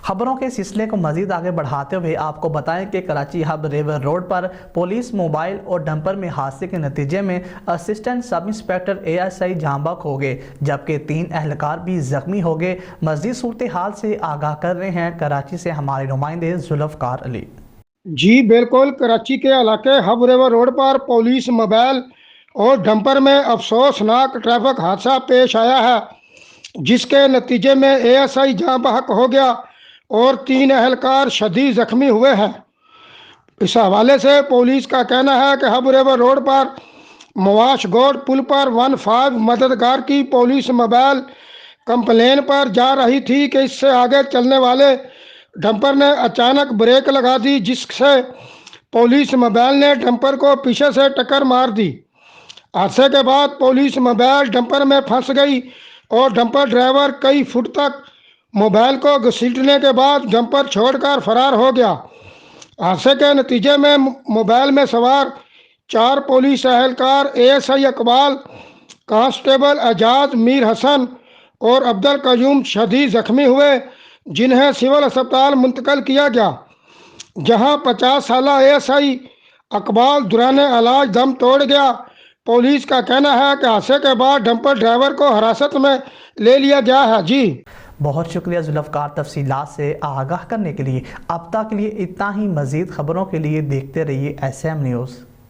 खबरों के सिलसिले को मजीद आगे बढ़ाते हुए आपको बताएं कि कराची हब रिवर रोड पर पुलिस मोबाइल और डंपर में हादसे के नतीजे में असिस्टेंट सब इंस्पेक्टर ASI जांबक हो गए, जबकि 3 एहलकार भी जख्मी हो गए। मजीद सूरत हाल से आगाह कर रहे हैं कराची से हमारे नुमाइंदे जुल्फकार अली। जी बिल्कुल, कराची के इलाके हब रिवर रोड पर पुलिस मोबाइल और डंपर में अफसोसनाक ट्रैफिक हादसा पेश आया है, जिसके नतीजे में ASI जाँ बहक हो गया और 3 एहलकार शदीद जख्मी हुए हैं। इस हवाले से पुलिस का कहना है कि हब रिवर रोड पर मवाश गोड पुल पर 15 मददगार की पुलिस मोबाइल कंप्लेन पर जा रही थी कि इससे आगे चलने वाले डंपर ने अचानक ब्रेक लगा दी, जिससे पुलिस मोबाइल ने डंपर को पीछे से टक्कर मार दी। हादसे के बाद पुलिस मोबाइल डंपर में फंस गई और डंपर ड्राइवर कई फुट तक मोबाइल को घसीटने के बाद डंपर छोड़कर फरार हो गया। हादसे के नतीजे में मोबाइल में सवार 4 पुलिस एहलकार ASI इकबाल, कांस्टेबल एजाज मीर हसन और अब्दुल कयूम शदीद जख्मी हुए, जिन्हें सिविल अस्पताल मुंतकिल किया गया, जहां 50 साल ASI इकबाल दौरान इलाज दम तोड़ गया। पुलिस का कहना है कि हादसे के बाद डंपर ड्राइवर को हिरासत में ले लिया गया है। जी बहुत शुक्रिया जुल्फकार, तफसीलात से आगाह करने के लिए। अब तक के लिए इतना ही। मज़ीद खबरों के लिए देखते रहिए SM न्यूज़।